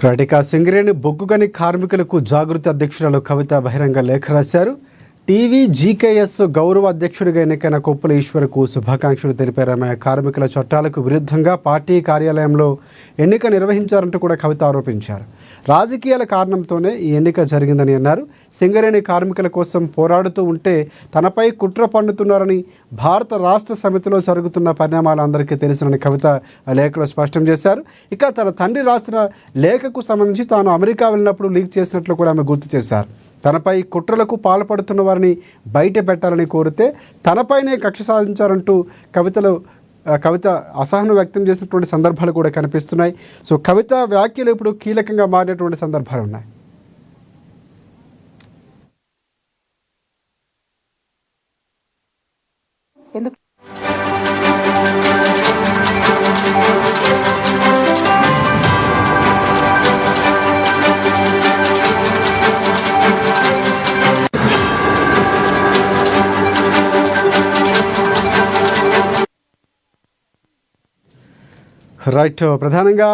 రాటిక సింగరేణి బొగ్గుగని కార్మికులకు జాగృతి అధ్యక్షురాలు కవిత బహిరంగ లేఖ రాశారు. టీవీ జీకేఎస్ గౌరవ అధ్యక్షుడిగా ఎన్నికైన కొప్పుల ఈశ్వర్కు శుభాకాంక్షలు తెలిపారు. ఆమె కార్మికుల చట్టాలకు విరుద్ధంగా పార్టీ కార్యాలయంలో ఎన్నిక నిర్వహించారంటూ కూడా కవిత ఆరోపించారు. రాజకీయాల కారణంతోనే ఈ ఎన్నిక జరిగిందని అన్నారు. సింగరేణి కార్మికుల కోసం పోరాడుతూ ఉంటే తనపై కుట్ర పన్నుతున్నారని, భారత రాష్ట్ర సమితిలో జరుగుతున్న పరిణామాలు అందరికీ తెలుసునని కవిత ఆ లేఖలో స్పష్టం చేశారు. ఇక తన తండ్రి రాసిన లేఖకు సంబంధించి తాను అమెరికా వెళ్ళినప్పుడు లీక్ చేసినట్లు కూడా ఆమె గుర్తు చేశారు. తనపై కుట్రలకు పాల్పడుతున్న వారిని బయట పెట్టాలని కోరితే తనపైనే కక్ష సాధించారంటూ కవిత అసహనం వ్యక్తం చేసినటువంటి సందర్భాలు కూడా కనిపిస్తున్నాయి. సో కవిత వ్యాఖ్యలు ఇప్పుడు కీలకంగా మారినటువంటి సందర్భాలు ఉన్నాయి. రైట్, ప్రధానంగా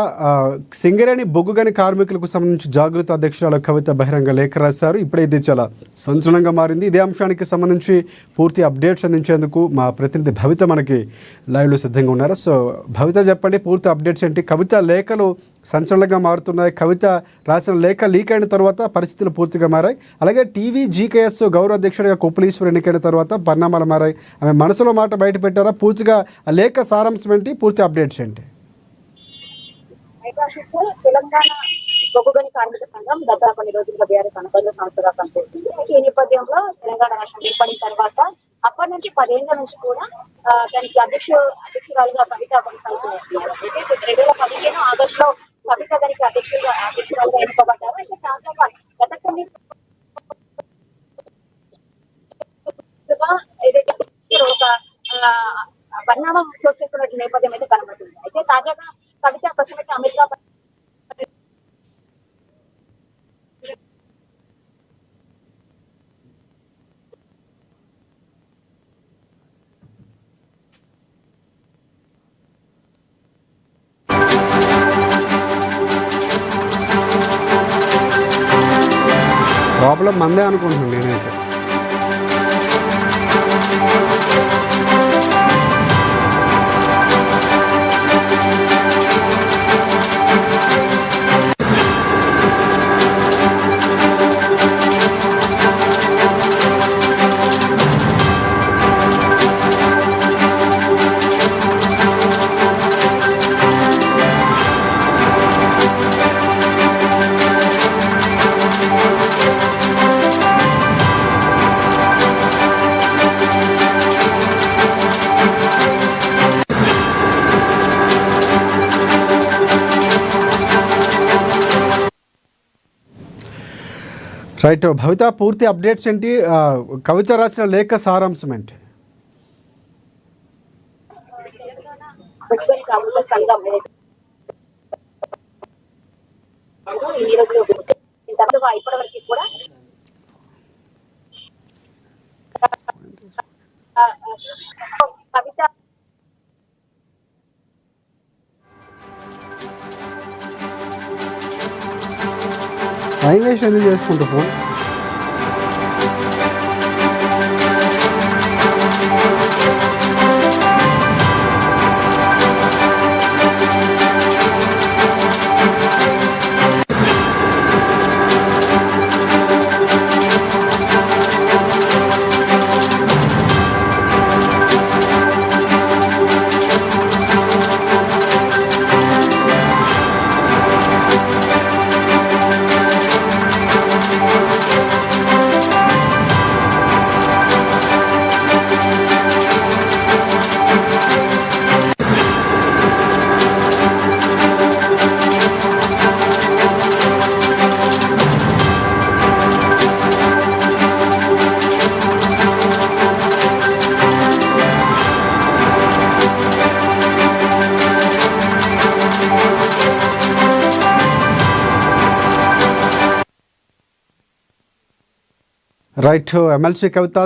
సింగరేణి బొగ్గుగని కార్మికులకు సంబంధించి జాగృతి అధ్యక్షురాలు కవిత బహిరంగ లేఖ రాశారు. ఇప్పుడే ఇది చాలా సంచలనంగా మారింది. ఇదే అంశానికి సంబంధించి పూర్తి అప్డేట్స్ అందించేందుకు మా ప్రతినిధి భవిత మనకి లైవ్లో సిద్ధంగా ఉన్నారు. సో భవిత, చెప్పండి, పూర్తి అప్డేట్స్ ఏంటి? కవిత లేఖలు సంచలనంగా మారుతున్నాయి. కవిత రాసిన లేఖ లీక్ అయిన తర్వాత పరిస్థితులు పూర్తిగా మారాయి. అలాగే టీవీ జీకేఎస్ గౌరవ అధ్యక్షుడిగా కొప్పుల ఈశ్వర్ ఎన్నికైన తర్వాత పరిణామాలు మారాయి. ఆమె మనసులో మాట బయట పెట్టారా? పూర్తిగా ఆ లేఖ సారాంశం ఏంటి? పూర్తి అప్డేట్స్ ఏంటి? తెలంగాణ బొగ్గుగని కార్మిక సంఘం గత కొన్ని రోజులుగా బీఆర్ఎస్ అనుబంధ సంస్థగా పనిచేస్తుంది. ఈ నేపథ్యంలో తెలంగాణ రాష్ట్రం ఏర్పడిన తర్వాత అప్పటి నుంచి 10 ఏళ్ల నుంచి కూడా దానికి అధ్యక్షురాలుగా కవిత కొనసాగుతూ వస్తున్నారు. అయితే 2015 ఆగస్టులో కవిత దానికి అధ్యక్షురాలుగా ఎన్నుకోబడ్డారు. అయితే తాజాగా గత కొన్ని ఏదైతే ఒక పరిణామం చోటు చేసుకున్న నేపథ్యం అయితే కనబడుతుంది. అయితే తాజాగా కవిత ప్రస్తుతం అమెరికా ప్రాబ్లం మందే అనుకుంటున్నాను నేనైతే. రైట్ భవిత, పూర్తి అప్డేట్స్ ఏంటి? కవిత రాసిన లేఖ సారాంశం ఏంటి? ఇప్పటివరకు కూడా కవిత టైం వేస్ట్ ఎందుకు చేసుకుంటూ ఫోన్? రైట్, ఎమ్మెల్సీ కవిత